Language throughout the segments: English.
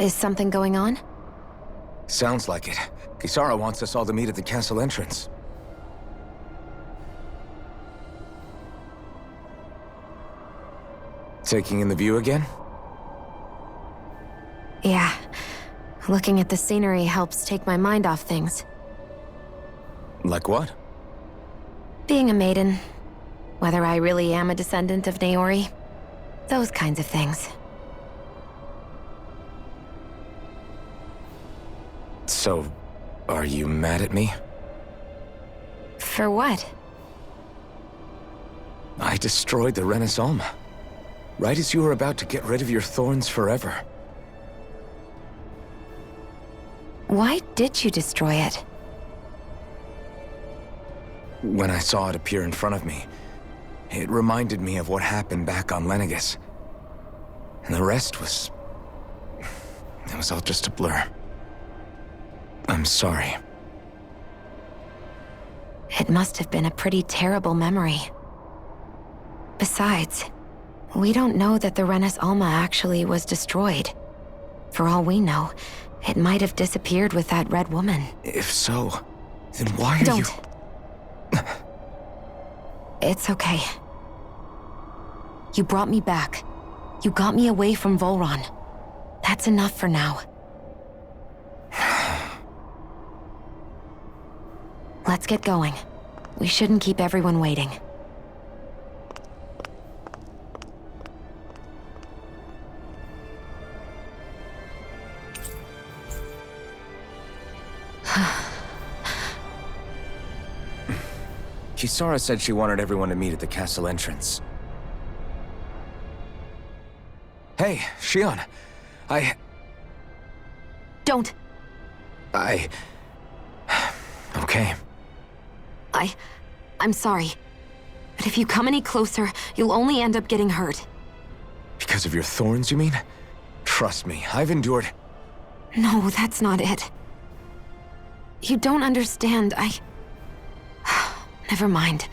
Is something going on? Sounds like it. Kisara wants us all to meet at the castle entrance. Taking in the view again? Yeah. Looking at the scenery helps take my mind off things. Like what? Being a maiden. Whether I really am a descendant of Naori. Those kinds of things. So, are you mad at me? For what? I destroyed the Renis Alma. Right as you were about to get rid of your thorns forever. Why did you destroy it? When I saw it appear in front of me, it reminded me of what happened back on Lenegis. And the rest was... it was all just a blur. I'm sorry. It must have been a pretty terrible memory. Besides, we don't know that the Renis Alma actually was destroyed. For all we know, it might have disappeared with that red woman. If so, then why are you... Don't. It's okay. You brought me back. You got me away from Volron. That's enough for now. Let's get going. We shouldn't keep everyone waiting. Kisara said she wanted everyone to meet at the castle entrance. Hey, Shion. Don't! Okay. I'm sorry. But if you come any closer, you'll only end up getting hurt. Because of your thorns, you mean? Trust me, I've endured... No, that's not it. You don't understand, Never mind.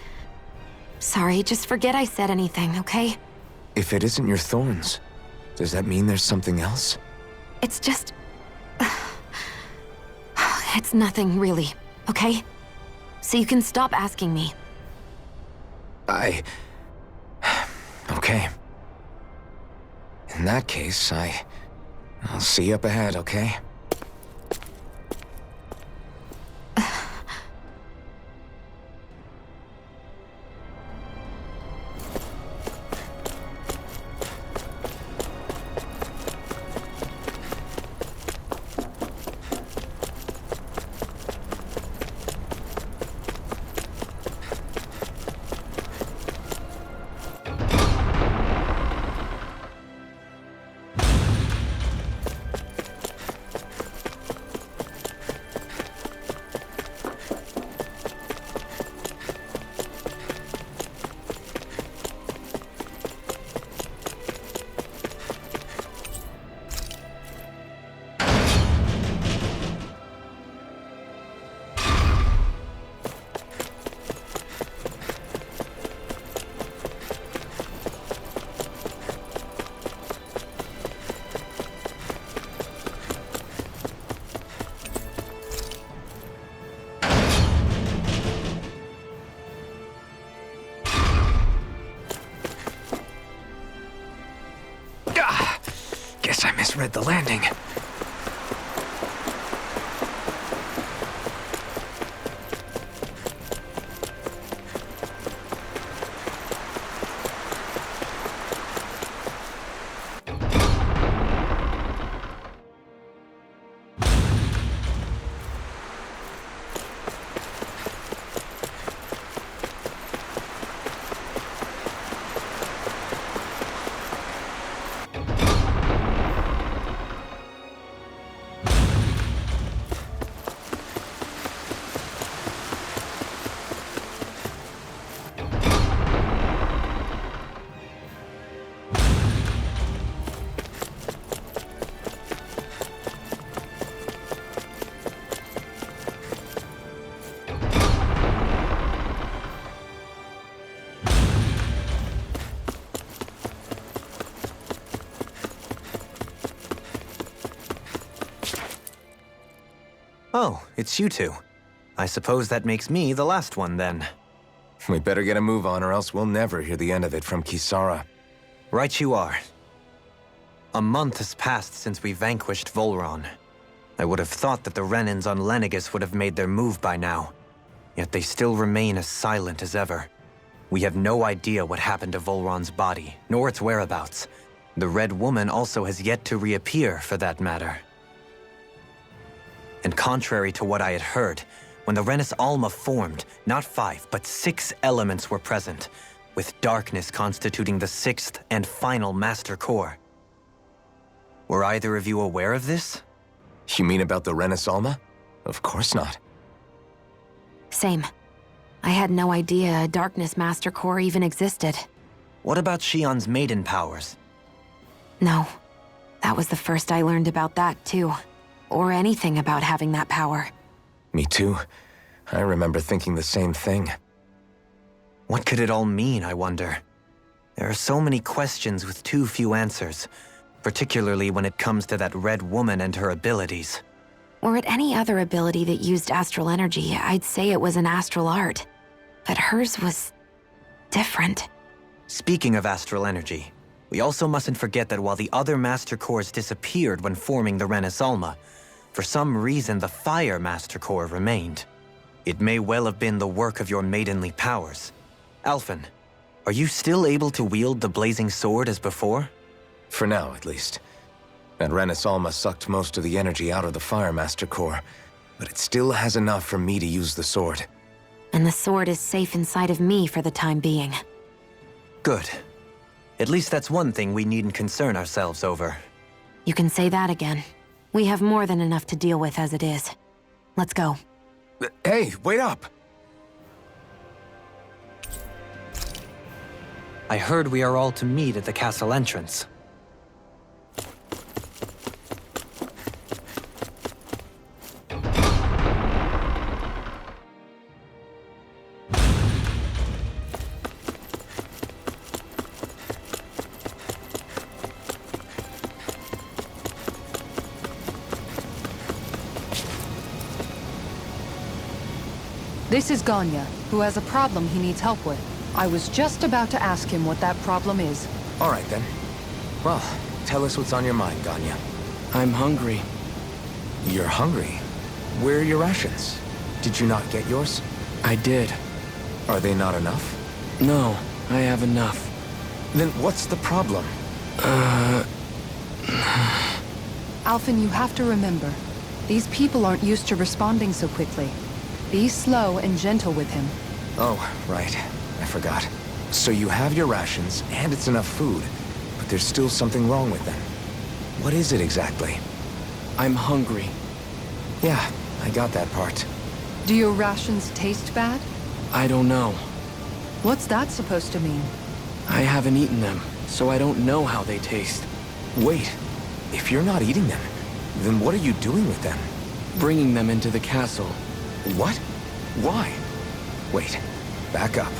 Sorry, just forget I said anything, okay? If it isn't your thorns, does that mean there's something else? It's just... It's nothing, really, okay? So you can stop asking me. Okay. In that case, I'll see you up ahead, okay? Guess I misread the landing. Oh, it's you two. I suppose that makes me the last one then. We better get a move on or else we'll never hear the end of it from Kisara. Right you are. A month has passed since we vanquished Volron. I would have thought that the Renans on Lenegis would have made their move by now. Yet they still remain as silent as ever. We have no idea what happened to Volron's body, nor its whereabouts. The Red Woman also has yet to reappear, for that matter. And contrary to what I had heard, when the Renis Alma formed, not 5, but 6 elements were present, with darkness constituting the 6th and final Master Core. Were either of you aware of this? You mean about the Renis Alma? Of course not. Same. I had no idea a Darkness Master Core even existed. What about Shion's maiden powers? No. That was the first I learned about that, too. Or anything about having that power. Me too. I remember thinking the same thing. What could it all mean, I wonder? There are so many questions with too few answers, particularly when it comes to that Red Woman and her abilities. Were it any other ability that used astral energy, I'd say it was an astral art. But hers was different. Speaking of astral energy, we also mustn't forget that while the other Master Cores disappeared when forming the Renis Alma, for some reason the Fire Master Core remained. It may well have been the work of your maidenly powers. Alphen, are you still able to wield the blazing sword as before? For now, at least. That Renis Alma sucked most of the energy out of the Fire Master Core, but it still has enough for me to use the sword. And the sword is safe inside of me for the time being. Good. At least that's one thing we needn't concern ourselves over. You can say that again. We have more than enough to deal with as it is. Let's go. Hey, wait up! I heard we are all to meet at the castle entrance. This is Ganya, who has a problem he needs help with. I was just about to ask him what that problem is. All right, then. Well, tell us what's on your mind, Ganya. I'm hungry. You're hungry? Where are your rations? Did you not get yours? I did. Are they not enough? No, I have enough. Then what's the problem? Alphen, you have to remember, these people aren't used to responding so quickly. Be slow and gentle with him. Oh, right. I forgot. So you have your rations, and it's enough food, but there's still something wrong with them. What is it exactly? I'm hungry. Yeah, I got that part. Do your rations taste bad? I don't know. What's that supposed to mean? I haven't eaten them, so I don't know how they taste. Wait, if you're not eating them, then what are you doing with them? Bringing them into the castle. What? Why? Wait, back up.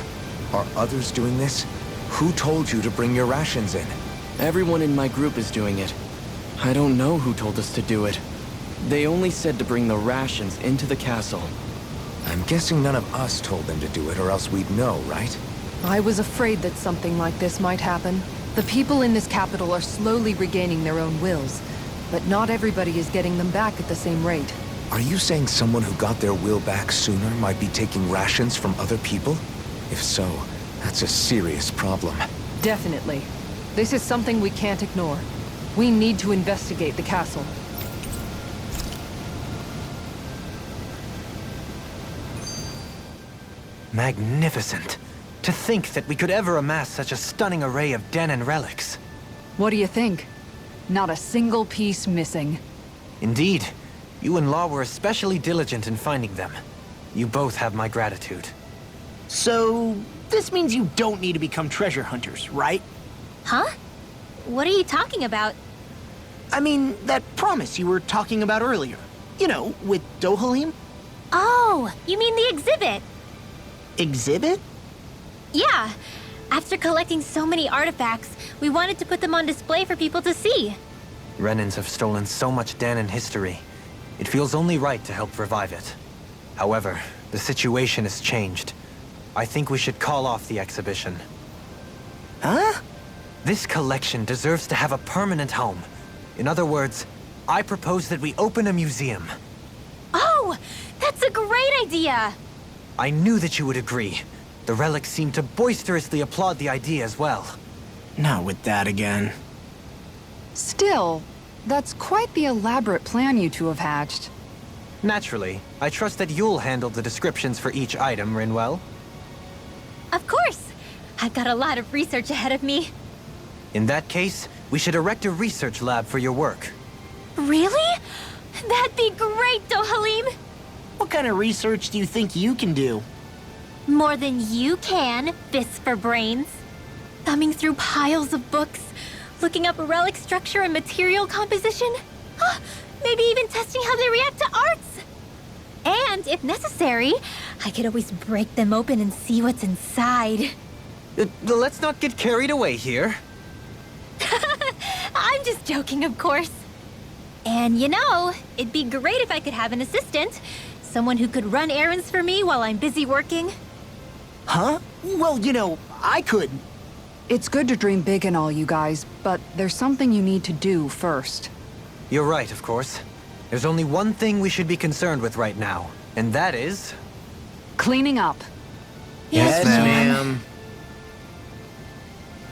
Are others doing this? Who told you to bring your rations in? Everyone in my group is doing it. I don't know who told us to do it. They only said to bring the rations into the castle. I'm guessing none of us told them to do it, or else we'd know, right? I was afraid that something like this might happen. The people in this capital are slowly regaining their own wills, but not everybody is getting them back at the same rate. Are you saying someone who got their will back sooner might be taking rations from other people? If so, that's a serious problem. Definitely. This is something we can't ignore. We need to investigate the castle. Magnificent. To think that we could ever amass such a stunning array of Dahnan relics. What do you think? Not a single piece missing. Indeed. You and Law were especially diligent in finding them. You both have my gratitude. So, this means you don't need to become treasure hunters, right? Huh? What are you talking about? I mean, that promise you were talking about earlier. You know, with Dohalim? Oh, you mean the exhibit? Exhibit? Yeah. After collecting so many artifacts, we wanted to put them on display for people to see. Renans have stolen so much Dahnan history. It feels only right to help revive it. However, the situation has changed. I think we should call off the exhibition. Huh? This collection deserves to have a permanent home. In other words, I propose that we open a museum. Oh, that's a great idea! I knew that you would agree. The relics seemed to boisterously applaud the idea as well. Not with that again. Still, that's quite the elaborate plan you two have hatched. Naturally, I trust that you'll handle the descriptions for each item, Rinwell. Of course! I've got a lot of research ahead of me. In that case, we should erect a research lab for your work. Really? That'd be great, Dohalim! What kind of research do you think you can do? More than you can, fists for brains. Thumbing through piles of books, looking up relic structure and material composition. Maybe even testing how they react to arts. And, if necessary, I could always break them open and see what's inside. Let's not get carried away here. I'm just joking, of course. And you know, it'd be great if I could have an assistant. Someone who could run errands for me while I'm busy working. Huh? Well, you know, I could. It's good to dream big and all, you guys, but there's something you need to do first. You're right, of course. There's only one thing we should be concerned with right now, and that is... Cleaning up. Yes, ma'am.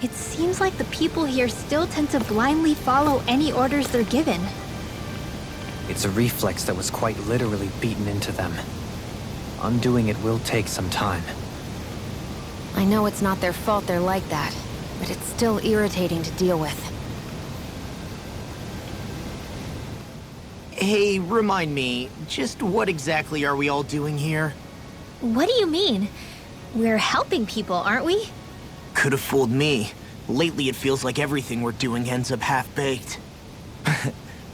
It seems like the people here still tend to blindly follow any orders they're given. It's a reflex that was quite literally beaten into them. Undoing it will take some time. I know it's not their fault they're like that, but it's still irritating to deal with. Hey, remind me, just what exactly are we all doing here? What do you mean? We're helping people, aren't we? Could have fooled me. Lately it feels like everything we're doing ends up half-baked.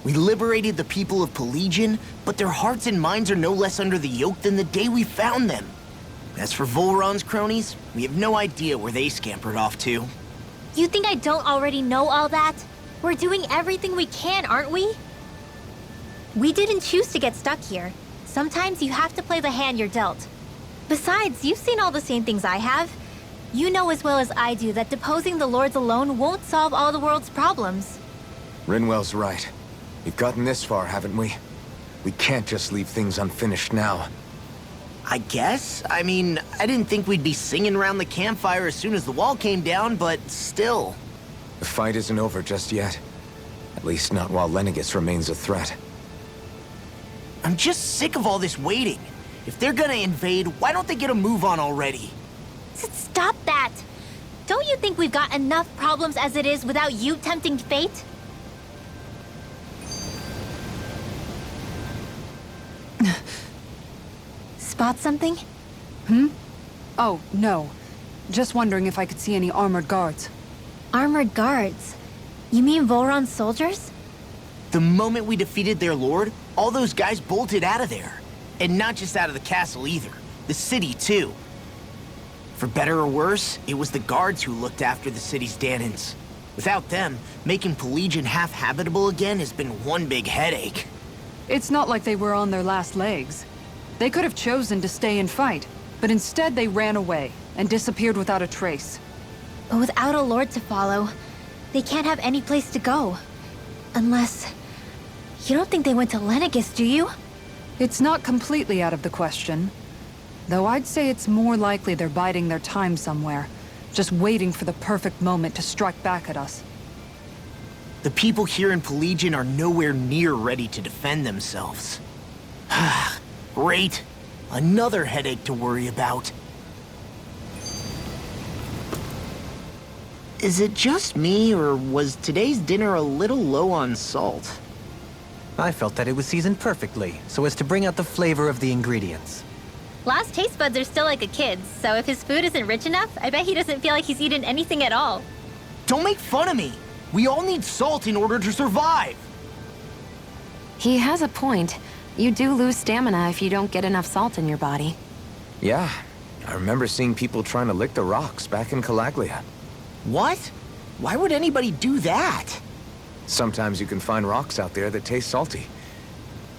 We liberated the people of Pelegion, but their hearts and minds are no less under the yoke than the day we found them. As for Volron's cronies, we have no idea where they scampered off to. You think I don't already know all that? We're doing everything we can, aren't we? We didn't choose to get stuck here. Sometimes you have to play the hand you're dealt. Besides, you've seen all the same things I have. You know as well as I do that deposing the lords alone won't solve all the world's problems. Rinwell's right. We've gotten this far, haven't we? We can't just leave things unfinished now. I guess? I mean, I didn't think we'd be singing around the campfire as soon as the wall came down, but still. The fight isn't over just yet. At least not while Lenegis remains a threat. I'm just sick of all this waiting. If they're gonna invade, why don't they get a move on already? Stop that! Don't you think we've got enough problems as it is without you tempting fate? Spot something? Oh, no. Just wondering if I could see any armored guards. Armored guards? You mean Volron's soldiers? The moment we defeated their lord, all those guys bolted out of there. And not just out of the castle either. The city, too. For better or worse, it was the guards who looked after the city's Dahnans. Without them, making Pelegion half-habitable again has been one big headache. It's not like they were on their last legs. They could have chosen to stay and fight, but instead they ran away and disappeared without a trace. But without a lord to follow, they can't have any place to go. Unless... You don't think they went to Lenegis, do you? It's not completely out of the question. Though I'd say it's more likely they're biding their time somewhere, just waiting for the perfect moment to strike back at us. The people here in Pelegion are nowhere near ready to defend themselves. Great. Another headache to worry about. Is it just me, or was today's dinner a little low on salt? I felt that it was seasoned perfectly, so as to bring out the flavor of the ingredients. Last taste buds are still like a kid's, so if his food isn't rich enough, I bet he doesn't feel like he's eaten anything at all. Don't make fun of me! We all need salt in order to survive! He has a point. You do lose stamina if you don't get enough salt in your body. Yeah, I remember seeing people trying to lick the rocks back in Calaglia. What? Why would anybody do that? Sometimes you can find rocks out there that taste salty.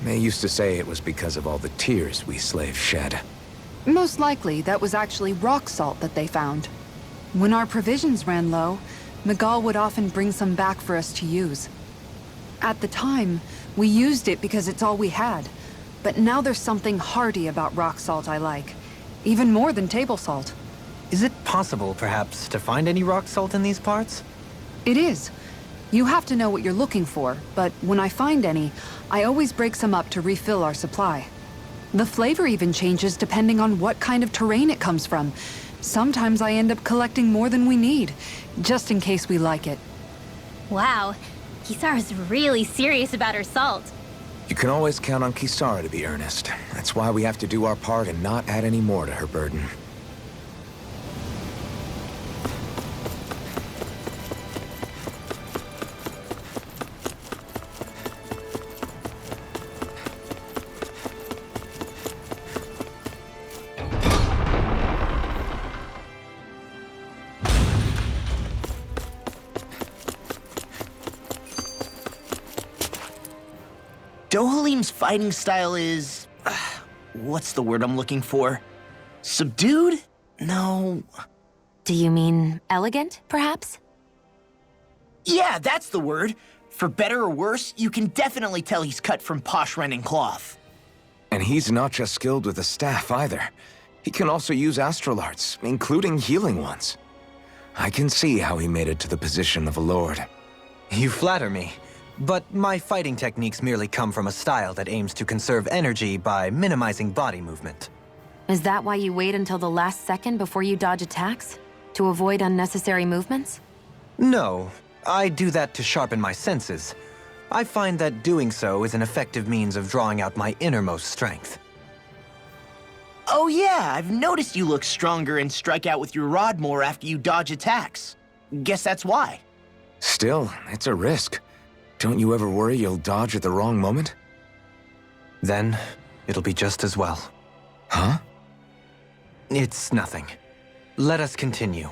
They used to say it was because of all the tears we slaves shed. Most likely, that was actually rock salt that they found. When our provisions ran low, Miguel would often bring some back for us to use. At the time, we used it because it's all we had. But now there's something hearty about rock salt I like. Even more than table salt. Is it possible, perhaps, to find any rock salt in these parts? It is. You have to know what you're looking for, but when I find any, I always break some up to refill our supply. The flavor even changes depending on what kind of terrain it comes from. Sometimes I end up collecting more than we need, just in case we like it. Wow, Kisara's really serious about her salt. You can always count on Kisara to be earnest. That's why we have to do our part and not add any more to her burden. Dohalim's fighting style is... what's the word I'm looking for? Subdued? No... Do you mean elegant, perhaps? Yeah, that's the word. For better or worse, you can definitely tell he's cut from posh Renan cloth. And he's not just skilled with the staff either. He can also use astral arts, including healing ones. I can see how he made it to the position of a lord. You flatter me. But my fighting techniques merely come from a style that aims to conserve energy by minimizing body movement. Is that why you wait until the last second before you dodge attacks? To avoid unnecessary movements? No, I do that to sharpen my senses. I find that doing so is an effective means of drawing out my innermost strength. Oh yeah, I've noticed you look stronger and strike out with your rod more after you dodge attacks. Guess that's why. Still, it's a risk. Don't you ever worry you'll dodge at the wrong moment? Then, it'll be just as well. Huh? It's nothing. Let us continue.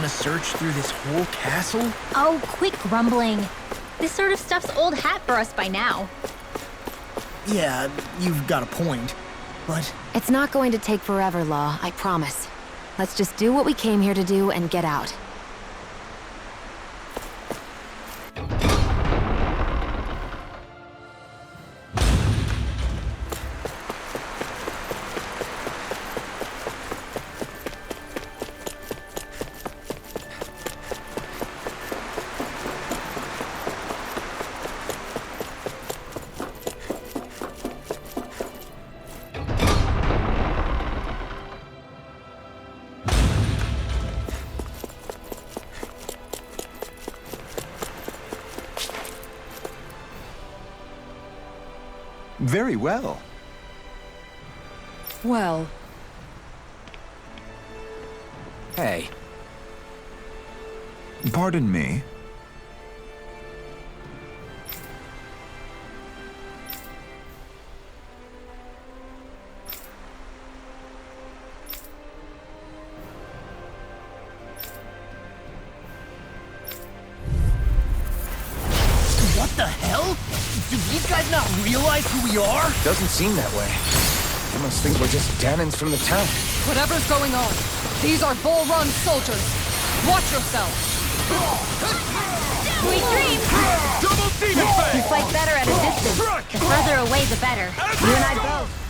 Search through this whole castle? Oh, quit grumbling. This sort of stuff's old hat for us by now. Yeah, you've got a point, but... It's not going to take forever, Law, I promise. Let's just do what we came here to do and get out. Very well. Well, Hey, Pardon me. What the hell? Do these guys not realize who we are? doesn't seem that way. They must think we're just Danins from the town. Whatever's going on, these are Bull Run soldiers. Watch yourselves. Sweet dreams! You fight better at a distance. The further away, the better. You and I both.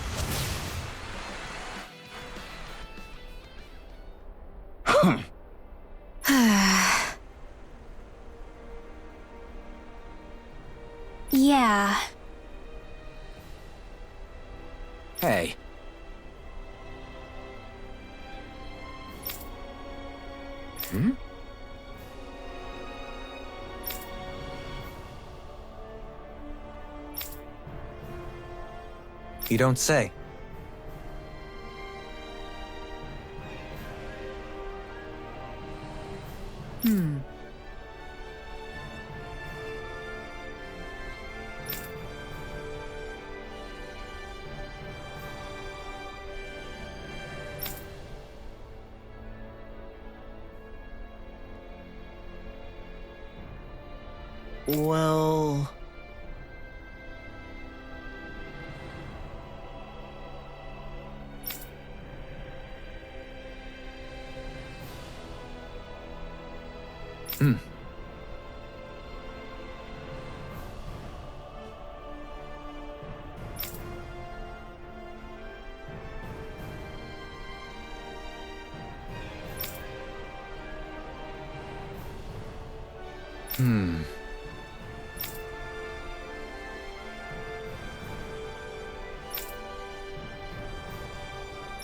Yeah. You don't say. Well...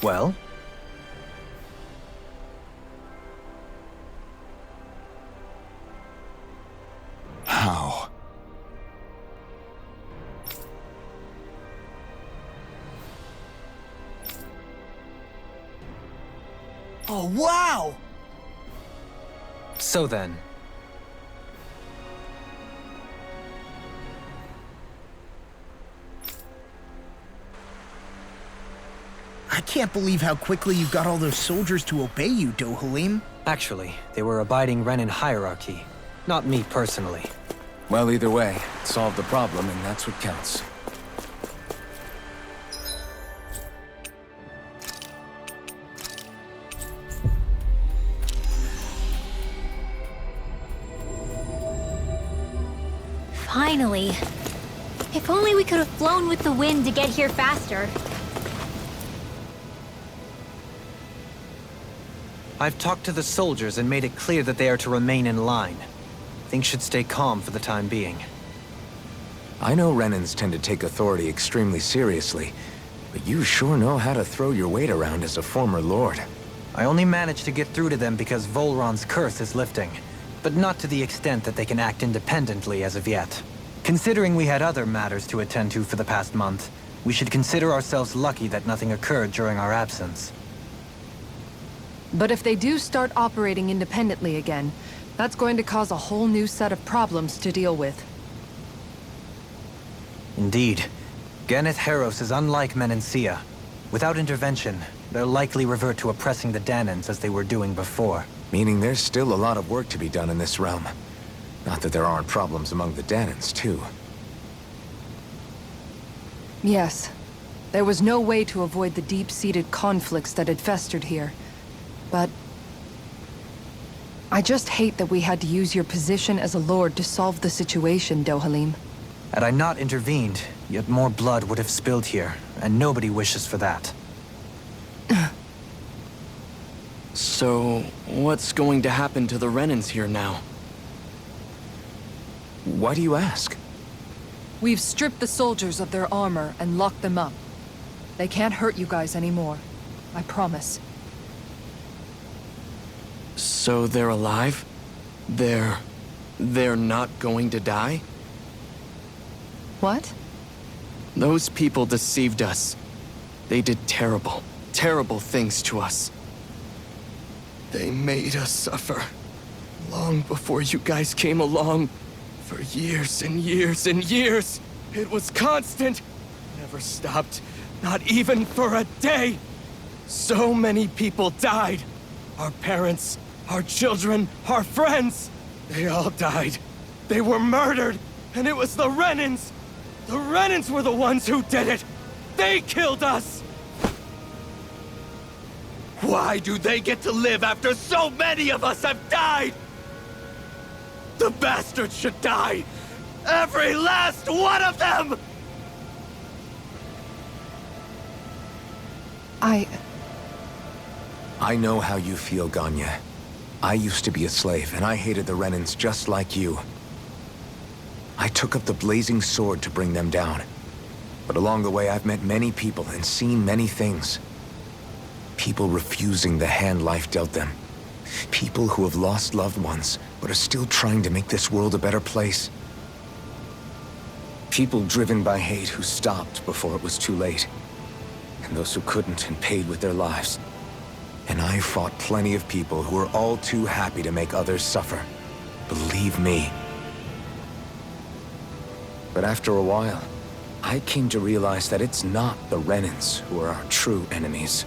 Well? How? Oh, wow! So then, I can't believe how quickly you got all those soldiers to obey you, Dohalim. actually, they were abiding Renan hierarchy. Not me personally. Well, either way, it solved the problem, and that's what counts. Finally. If only we could have flown with the wind to get here faster. I've talked to the soldiers and made it clear that they are to remain in line. Things should stay calm for the time being. I know Renans tend to take authority extremely seriously, but you sure know how to throw your weight around as a former lord. I only managed to get through to them because Volron's curse is lifting, but not to the extent that they can act independently as of yet. Considering we had other matters to attend to for the past month, we should consider ourselves lucky that nothing occurred during our absence. But if they do start operating independently again, that's going to cause a whole new set of problems to deal with. Indeed. Ganeth Haros is unlike Menancia. Without intervention, they'll likely revert to oppressing the Danans as they were doing before. Meaning there's still a lot of work to be done in this realm. Not that there aren't problems among the Danans, too. Yes. There was no way to avoid the deep-seated conflicts that had festered here. But... I just hate that we had to use your position as a lord to solve the situation, Dohalim. Had I not intervened, yet more blood would have spilled here, and nobody wishes for that. So, what's going to happen to the Renans here now? Why do you ask? We've stripped the soldiers of their armor and locked them up. They can't hurt you guys anymore. I promise. So they're alive? They're not going to die? What? Those people deceived us. They did terrible, terrible things to us. They made us suffer. Long before you guys came along. For years and years and years. It was constant. Never stopped. Not even for a day. So many people died. Our parents, our children, our friends. They all died. They were murdered. And it was the Renans. The Renans were the ones who did it. They killed us. Why do they get to live after so many of us have died? The bastards should die! Every last one of them! I know how you feel, Ganya. I used to be a slave, and I hated the Renans just like you. I took up the blazing sword to bring them down. But along the way, I've met many people and seen many things. People refusing the hand life dealt them. People who have lost loved ones, but are still trying to make this world a better place. People driven by hate who stopped before it was too late. And those who couldn't and paid with their lives. And I fought plenty of people who were all too happy to make others suffer. Believe me. But after a while, I came to realize that it's not the Renans who are our true enemies.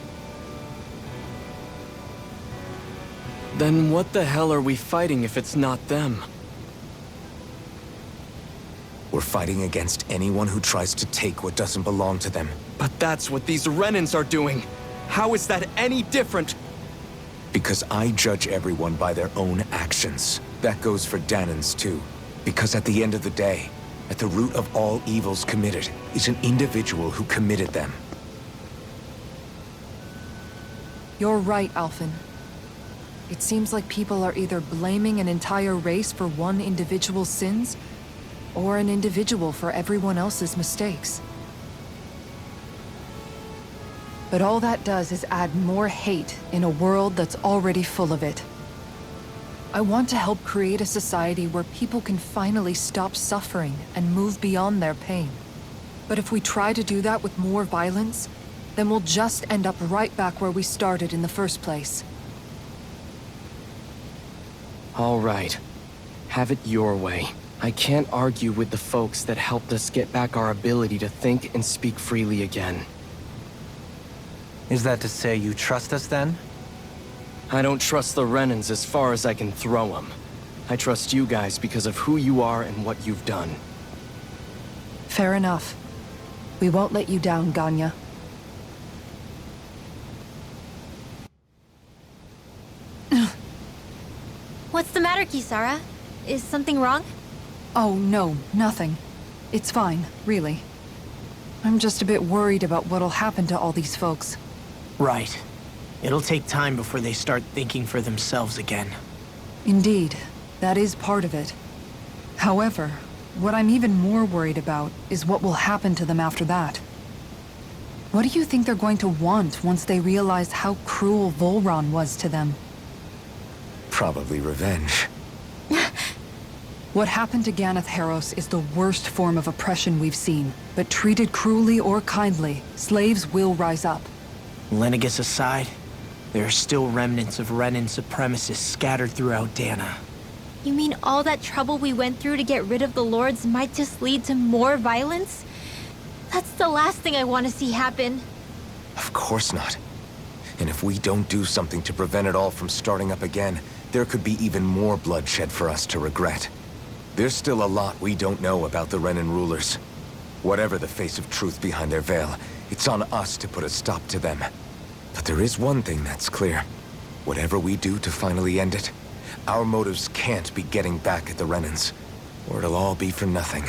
Then what the hell are we fighting if it's not them? We're fighting against anyone who tries to take what doesn't belong to them. But that's what these Renans are doing. How is that any different? Because I judge everyone by their own actions. That goes for Dahnans too. Because at the end of the day, at the root of all evils committed is an individual who committed them. You're right, Alphen. It seems like people are either blaming an entire race for one individual's sins, or an individual for everyone else's mistakes. But all that does is add more hate in a world that's already full of it. I want to help create a society where people can finally stop suffering and move beyond their pain. But if we try to do that with more violence, then we'll just end up right back where we started in the first place. All right. Have it your way. I can't argue with the folks that helped us get back our ability to think and speak freely again. Is that to say you trust us then? I don't trust the Renans as far as I can throw them. I trust you guys because of who you are and what you've done. Fair enough. We won't let you down, Ganya. What's the matter, Kisara? Is something wrong? Oh, no, nothing. It's fine, really. I'm just a bit worried about what'll happen to all these folks. Right. It'll take time before they start thinking for themselves again. Indeed, that is part of it. However, what I'm even more worried about is what will happen to them after that. What do you think they're going to want once they realize how cruel Volron was to them? Probably revenge. What happened to Ganeth Haros is the worst form of oppression we've seen, but treated cruelly or kindly, slaves will rise up. Lenegis aside, there are still remnants of Renan supremacists scattered throughout Dahna. You mean all that trouble we went through to get rid of the Lords might just lead to more violence? That's the last thing I want to see happen. Of course not. And if we don't do something to prevent it all from starting up again, there could be even more bloodshed for us to regret. There's still a lot we don't know about the Renan rulers. Whatever the face of truth behind their veil, it's on us to put a stop to them. But there is one thing that's clear. Whatever we do to finally end it, our motives can't be getting back at the Renans, or it'll all be for nothing.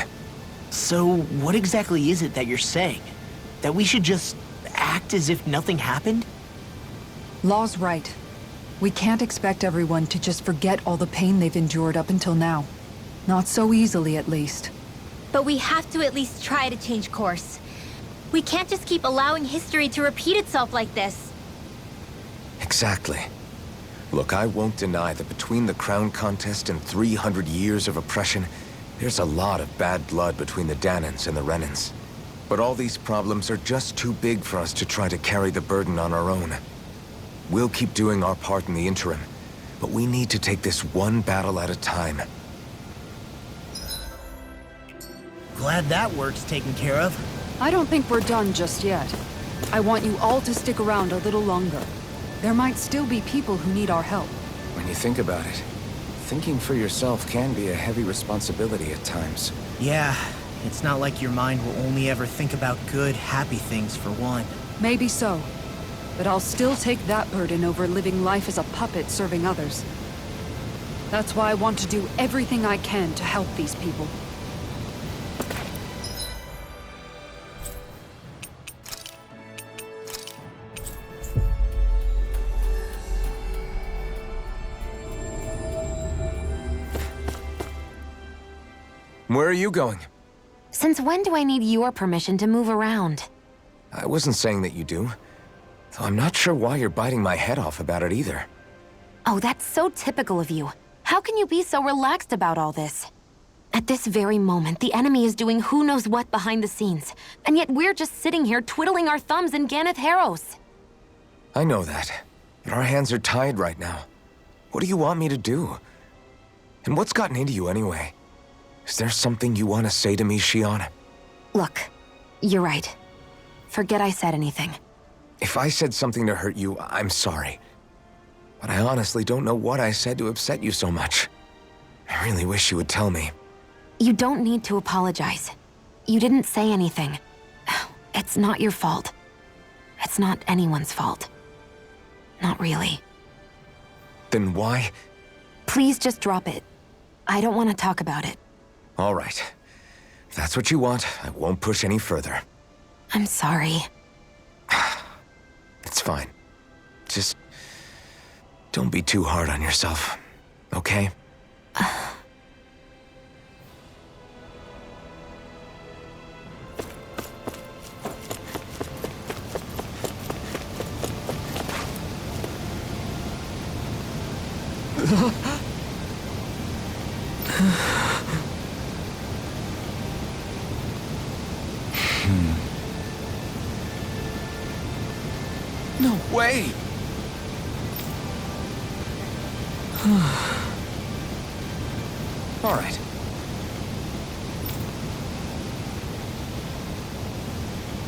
So, what exactly is it that you're saying? That we should just act as if nothing happened? Law's right. We can't expect everyone to just forget all the pain they've endured up until now. Not so easily, at least. But we have to at least try to change course. We can't just keep allowing history to repeat itself like this. Exactly. Look, I won't deny that between the crown contest and 300 years of oppression, there's a lot of bad blood between the Dahnans and the Renans. But all these problems are just too big for us to try to carry the burden on our own. We'll keep doing our part in the interim, but we need to take this one battle at a time. Glad that work's taken care of. I don't think we're done just yet. I want you all to stick around a little longer. There might still be people who need our help. When you think about it, thinking for yourself can be a heavy responsibility at times. Yeah, it's not like your mind will only ever think about good, happy things for one. Maybe so. But I'll still take that burden over living life as a puppet serving others. That's why I want to do everything I can to help these people. Where are you going? Since when do I need your permission to move around? I wasn't saying that you do. Though I'm not sure why you're biting my head off about it either. Oh, that's so typical of you. How can you be so relaxed about all this? At this very moment, the enemy is doing who knows what behind the scenes, and yet we're just sitting here twiddling our thumbs in Ganeth Harros. I know that, but our hands are tied right now. What do you want me to do? And what's gotten into you anyway? Is there something you want to say to me, Shionne? Look, you're right. Forget I said anything. If I said something to hurt you, I'm sorry. But I honestly don't know what I said to upset you so much. I really wish you would tell me. You don't need to apologize. You didn't say anything. It's not your fault. It's not anyone's fault. Not really. Then why? Please just drop it. I don't want to talk about it. All right. If that's what you want, I won't push any further. I'm sorry. It's fine. Just don't be too hard on yourself, okay? No way! All right.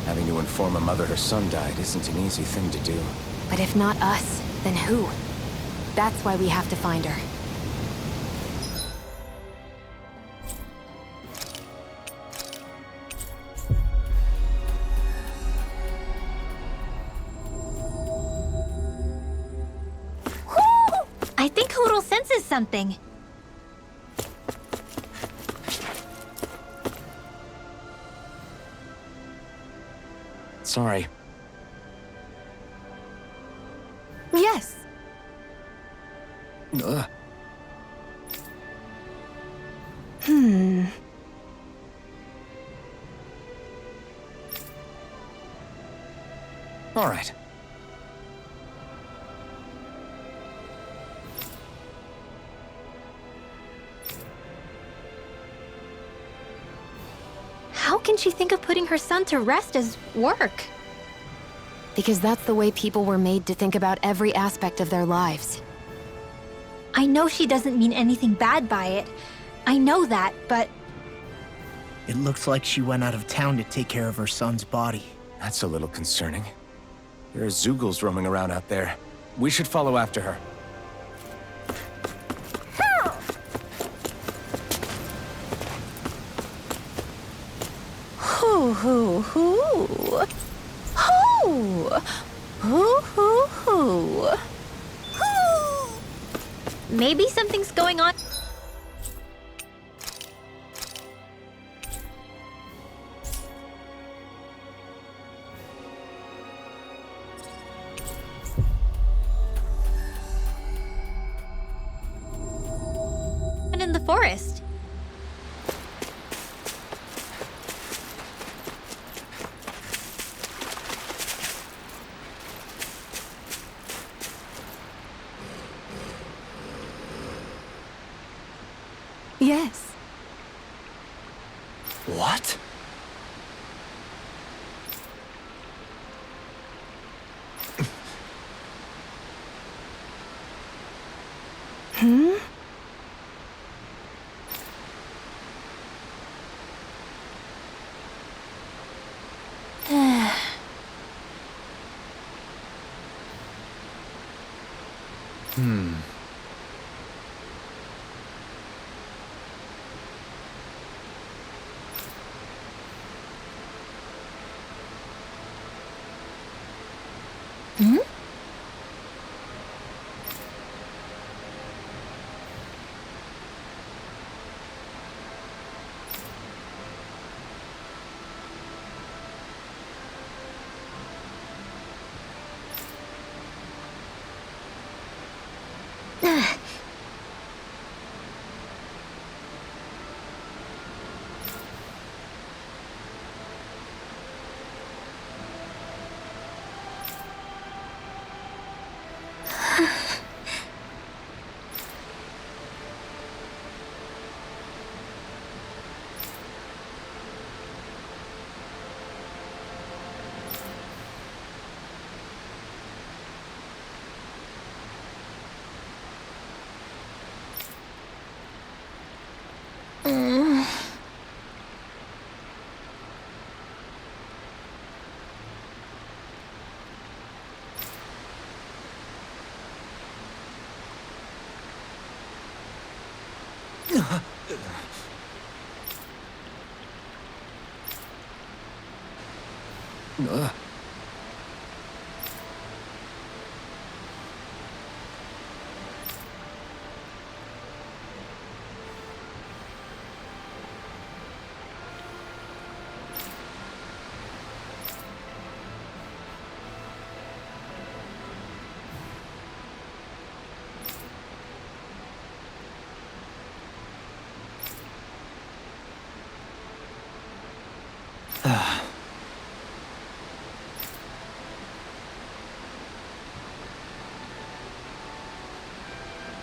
Having to inform a mother her son died isn't an easy thing to do. But if not us, then who? That's why we have to find her. I think Hootle senses something. Sorry. Yes. Ugh. All right. How can she think of putting her son to rest as work? Because that's the way people were made to think about every aspect of their lives. I know she doesn't mean anything bad by it. I know that, but... It looks like she went out of town to take care of her son's body. That's a little concerning. There are Zeugles roaming around out there. We should follow after her. Hoo hoo hoo. Hoo. Hoo hoo hoo. Maybe something's going on. In the forest. Yes. What?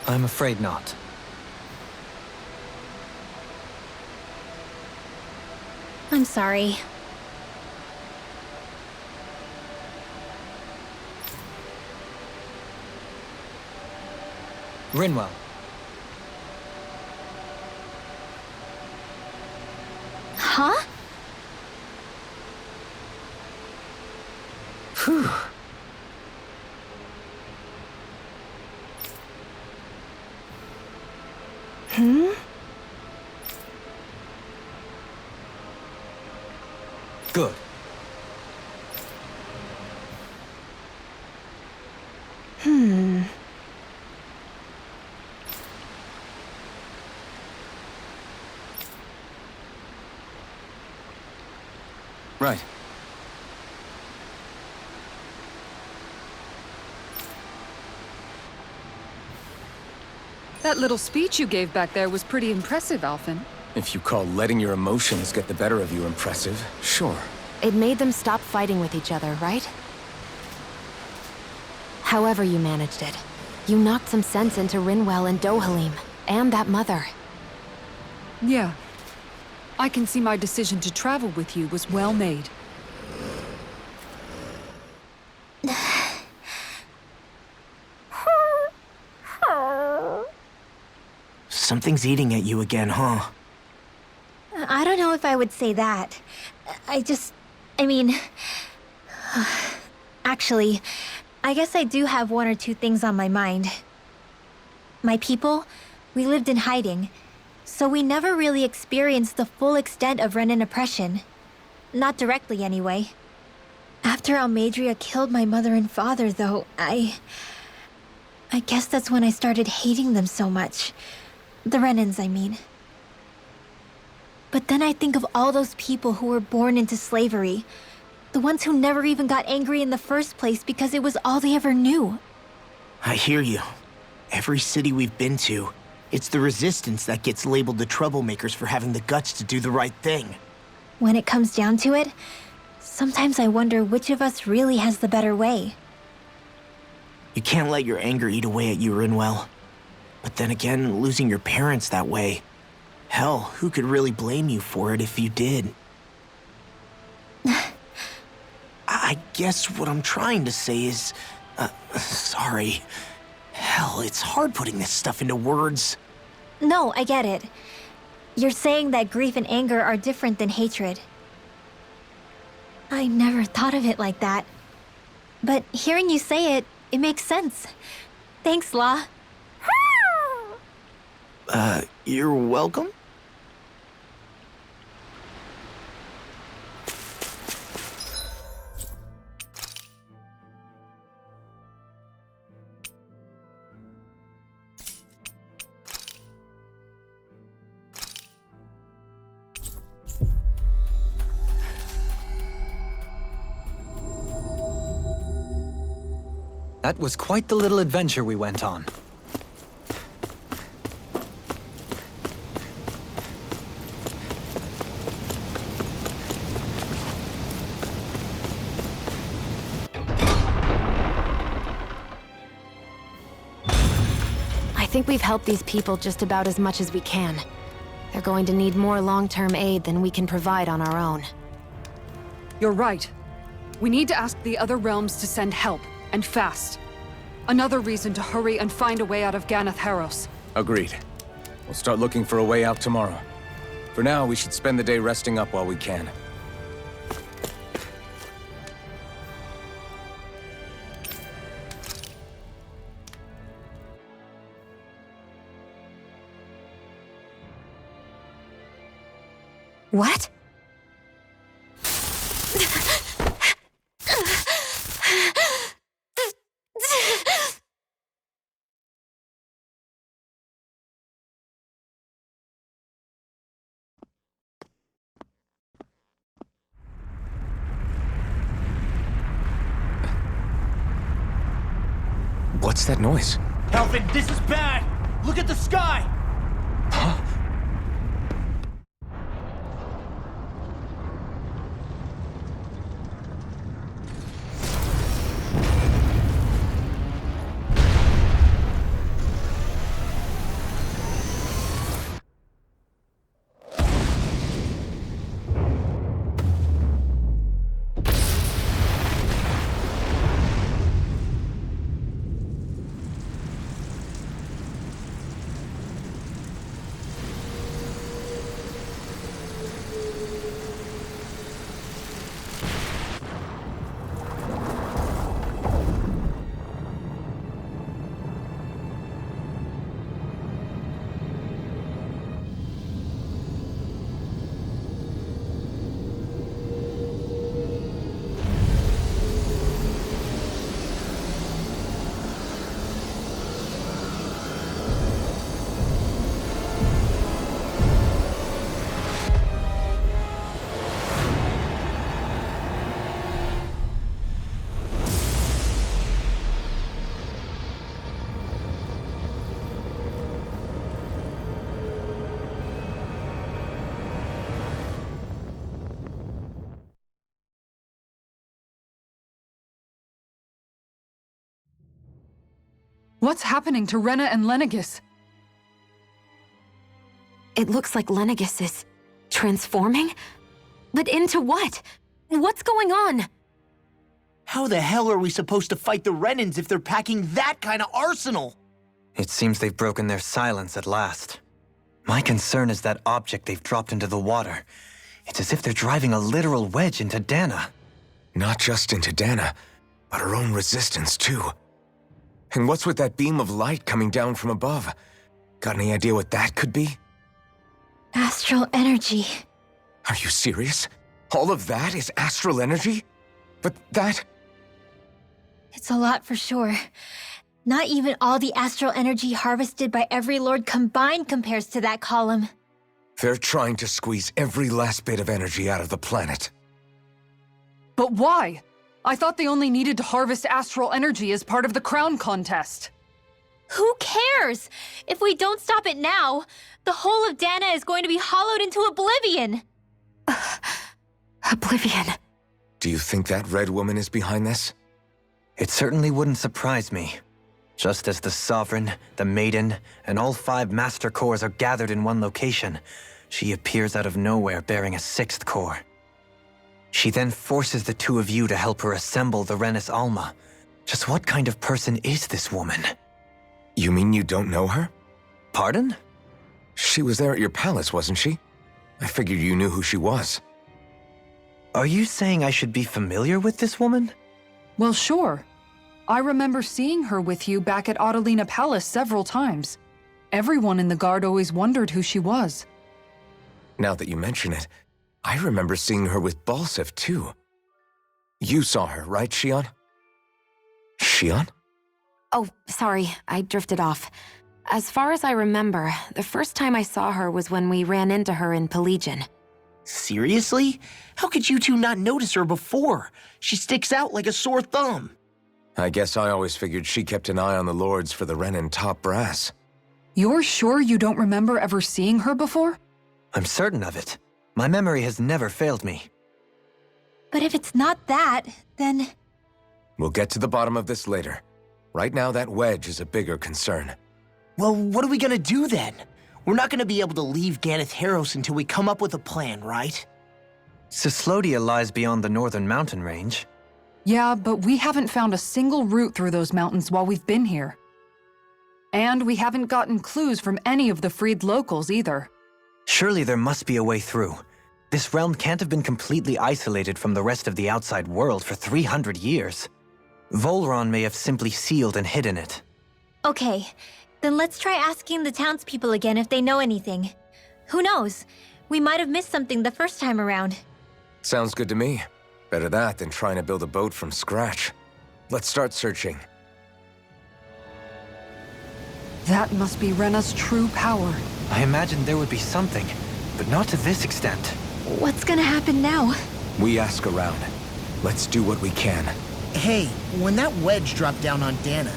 I'm afraid not. I'm sorry. Rinwell. Huh? Phew. Good. Right. That little speech you gave back there was pretty impressive, Alphen. If you call letting your emotions get the better of you impressive, sure. It made them stop fighting with each other, right? However you managed it, you knocked some sense into Rinwell and Dohalim, and that mother. Yeah. I can see my decision to travel with you was well made. Something's eating at you again, huh? I don't know if I would say that. I mean... Actually, I guess I do have one or two things on my mind. My people, we lived in hiding, so we never really experienced the full extent of Renan oppression. Not directly, anyway. After Almadria killed my mother and father, though, I guess that's when I started hating them so much. The Renans, I mean. But then I think of all those people who were born into slavery. The ones who never even got angry in the first place because it was all they ever knew. I hear you. Every city we've been to, it's the resistance that gets labeled the troublemakers for having the guts to do the right thing. When it comes down to it, sometimes I wonder which of us really has the better way. You can't let your anger eat away at you, Rinwell. But then again, losing your parents that way... Hell, who could really blame you for it if you did? I guess what I'm trying to say is... sorry. Hell, it's hard putting this stuff into words. No, I get it. You're saying that grief and anger are different than hatred. I never thought of it like that. But hearing you say it, it makes sense. Thanks, Law. You're welcome? That was quite the little adventure we went on. I think we've helped these people just about as much as we can. They're going to need more long-term aid than we can provide on our own. You're right. We need to ask the other realms to send help, and fast. Another reason to hurry and find a way out of Ganath Haros. Agreed. We'll start looking for a way out tomorrow. For now, we should spend the day resting up while we can. What? What's that noise? Kelvin, this is bad! Look at the sky! Huh? What's happening to Rena and Lenegis? It looks like Lenegis is transforming? But into what? What's going on? How the hell are we supposed to fight the Renans if they're packing that kind of arsenal? It seems they've broken their silence at last. My concern is that object they've dropped into the water. It's as if they're driving a literal wedge into Dana. Not just into Dana, but her own resistance, too. And what's with that beam of light coming down from above? Got any idea what that could be? Astral energy. Are you serious? All of that is astral energy? But that... It's a lot for sure. Not even all the astral energy harvested by every lord combined compares to that column. They're trying to squeeze every last bit of energy out of the planet. But why? I thought they only needed to harvest astral energy as part of the crown contest. Who cares? If we don't stop it now, the whole of Dana is going to be hollowed into oblivion. Oblivion. Do you think that red woman is behind this? It certainly wouldn't surprise me. Just as the Sovereign, the Maiden, and all 5 Master Cores are gathered in one location, she appears out of nowhere bearing a 6th core. She then forces the 2 of you to help her assemble the Renis Alma. Just what kind of person is this woman? You mean you don't know her? Pardon? She was there at your palace, wasn't she? I figured you knew who she was. Are you saying I should be familiar with this woman? Well, sure. I remember seeing her with you back at Adelina Palace several times. Everyone in the guard always wondered who she was. Now that you mention it, I remember seeing her with Balseph, too. You saw her, right, Shion? Shion? Oh, sorry, I drifted off. As far as I remember, the first time I saw her was when we ran into her in Pelagian. Seriously? How could you two not notice her before? She sticks out like a sore thumb. I guess I always figured she kept an eye on the lords for the Renan top brass. You're sure you don't remember ever seeing her before? I'm certain of it. My memory has never failed me. But if it's not that, then... We'll get to the bottom of this later. Right now, that wedge is a bigger concern. Well, what are we gonna do then? We're not gonna be able to leave Ganath Haros until we come up with a plan, right? Cyslodia lies beyond the northern mountain range. Yeah, but we haven't found a single route through those mountains while we've been here. And we haven't gotten clues from any of the freed locals either. Surely there must be a way through. This realm can't have been completely isolated from the rest of the outside world for 300 years. Volron may have simply sealed and hidden it. Okay, then let's try asking the townspeople again if they know anything. Who knows? We might have missed something the first time around. Sounds good to me. Better that than trying to build a boat from scratch. Let's start searching. That must be Rena's true power. I imagined there would be something, but not to this extent. What's gonna happen now? We ask around. Let's do what we can. Hey, when that wedge dropped down on Dana,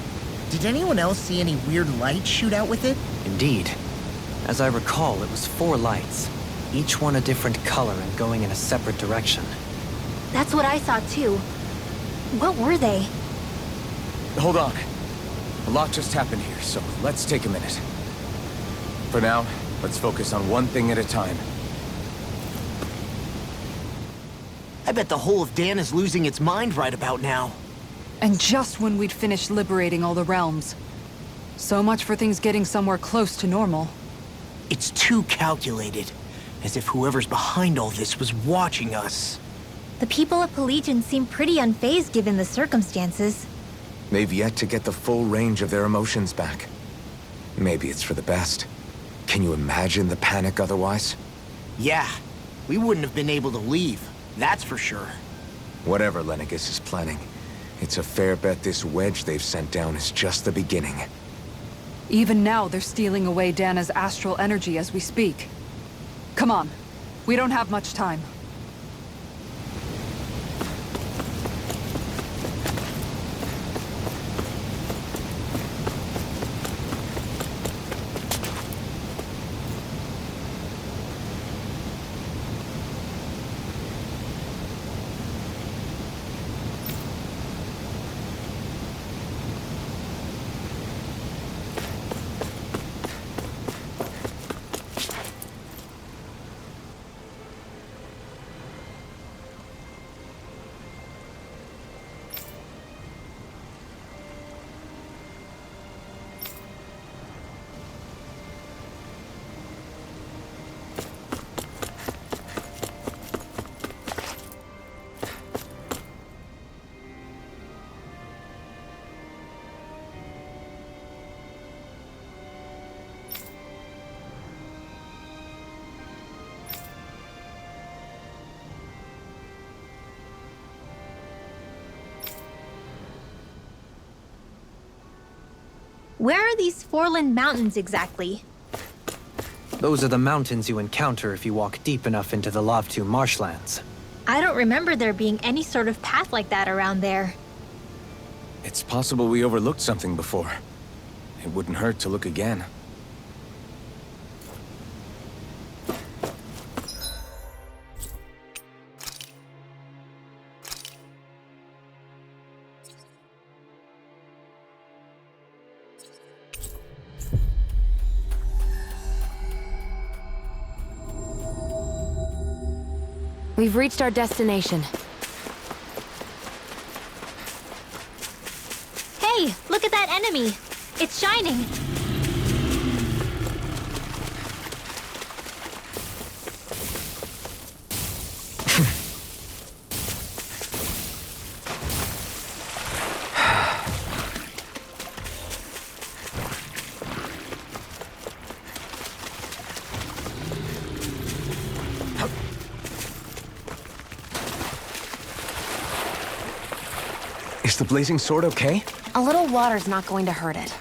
did anyone else see any weird lights shoot out with it? Indeed. As I recall, it was 4 lights, each one a different color and going in a separate direction. That's what I saw too. What were they? Hold on. A lot just happened here, so let's take a minute. For now, let's focus on one thing at a time. I bet the whole of Dan is losing its mind right about now. And just when we'd finished liberating all the realms. So much for things getting somewhere close to normal. It's too calculated. As if whoever's behind all this was watching us. The people of Pelegion seem pretty unfazed given the circumstances. They've yet to get the full range of their emotions back. Maybe it's for the best. Can you imagine the panic otherwise? Yeah, we wouldn't have been able to leave, that's for sure. Whatever Lenegis is planning, it's a fair bet this wedge they've sent down is just the beginning. Even now, they're stealing away Dana's astral energy as we speak. Come on. We don't have much time. Where are these Forland Mountains exactly? Those are the mountains you encounter if you walk deep enough into the Lavtu marshlands. I don't remember there being any sort of path like that around there. It's possible we overlooked something before. It wouldn't hurt to look again. We've reached our destination. Hey, look at that enemy! It's shining! Is the blazing sword okay? A little water's not going to hurt it.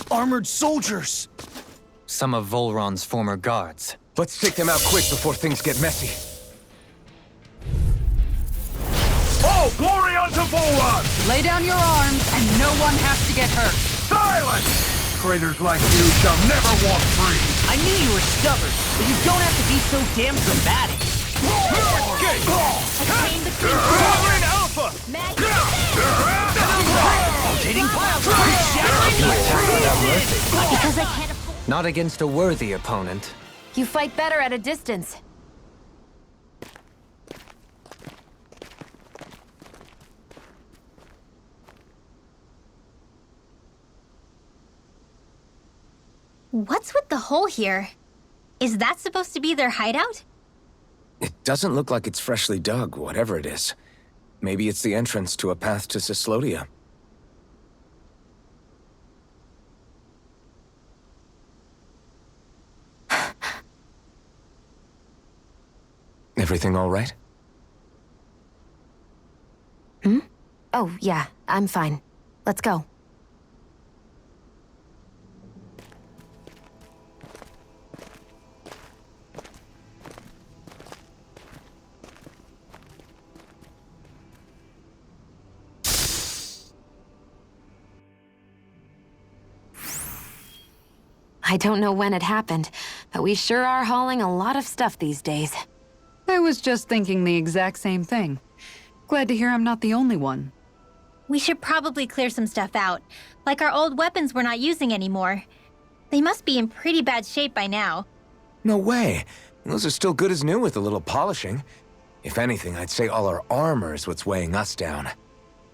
Armored soldiers! Some of Volron's former guards. Let's take them out quick before things get messy. Oh, glory unto Volron! Lay down your arms, and no one has to get hurt. Silence! Traitors like you shall never walk free! I knew you were stubborn, but you don't have to be so damn dramatic. Attain the king. Sovereign Alpha! Rotating pile Because I can't afford... Not against a worthy opponent. You fight better at a distance. What's with the hole here? Is that supposed to be their hideout? It doesn't look like it's freshly dug, whatever it is. Maybe it's the entrance to a path to Cyslodia. Everything all right? Hmm? Oh, yeah, I'm fine. Let's go. I don't know when it happened, but we sure are hauling a lot of stuff these days. I was just thinking the exact same thing. Glad to hear I'm not the only one. We should probably clear some stuff out, like our old weapons we're not using anymore. They must be in pretty bad shape by now. No way. Those are still good as new with a little polishing. If anything, I'd say all our armor is what's weighing us down.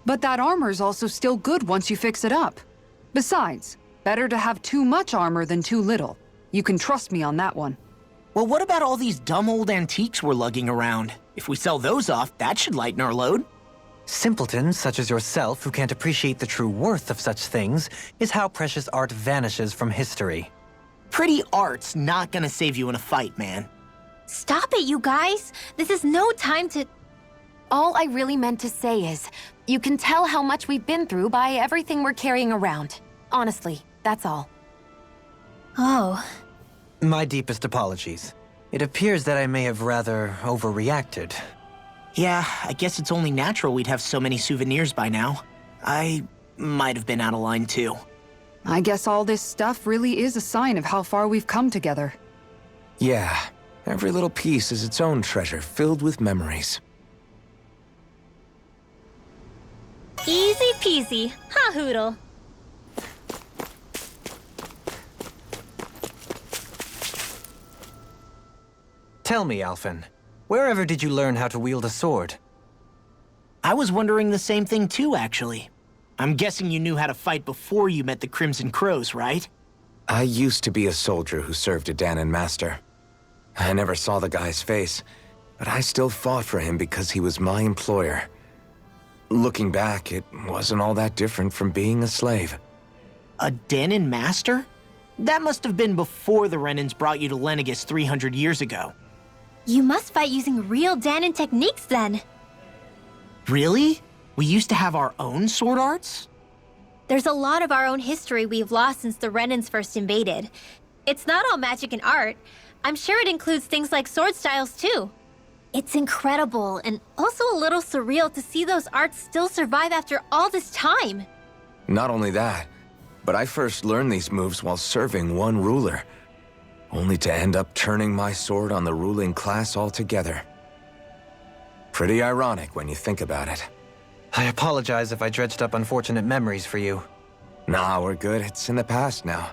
But that armor's also still good once you fix it up. Besides, better to have too much armor than too little. You can trust me on that one. Well, what about all these dumb old antiques we're lugging around? If we sell those off, that should lighten our load. Simpletons such as yourself who can't appreciate the true worth of such things is how precious art vanishes from history. Pretty art's not gonna save you in a fight, man. Stop it, you guys! This is no time to... All I really meant to say is, you can tell how much we've been through by everything we're carrying around. Honestly, that's all. Oh. My deepest apologies. It appears that I may have rather overreacted. Yeah, I guess it's only natural we'd have so many souvenirs by now. I might have been out of line too. I guess all this stuff really is a sign of how far we've come together. Yeah, every little piece is its own treasure filled with memories. Easy peasy, ha Hoodle. Tell me, Alphen, wherever did you learn how to wield a sword? I was wondering the same thing too, actually. I'm guessing you knew how to fight before you met the Crimson Crows, right? I used to be a soldier who served a Dahnan master. I never saw the guy's face, but I still fought for him because he was my employer. Looking back, it wasn't all that different from being a slave. A Dahnan master? That must have been before the Renans brought you to Lenegis 300 years ago. You must fight using real Dahnan techniques then. Really? We used to have our own sword arts? There's a lot of our own history we've lost since the Renans first invaded. It's not all magic and art. I'm sure it includes things like sword styles too. It's incredible and also a little surreal to see those arts still survive after all this time. Not only that, but I first learned these moves while serving one ruler, only to end up turning my sword on the ruling class altogether. Pretty ironic when you think about it. I apologize if I dredged up unfortunate memories for you. Nah, we're good. It's in the past now.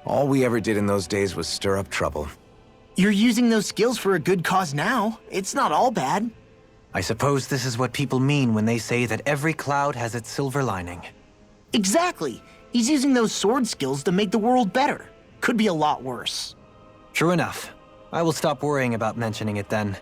All we ever did in those days was stir up trouble. You're using those skills for a good cause now. It's not all bad. I suppose this is what people mean when they say that every cloud has its silver lining. Exactly. He's using those sword skills to make the world better. Could be a lot worse. True enough. I will stop worrying about mentioning it then.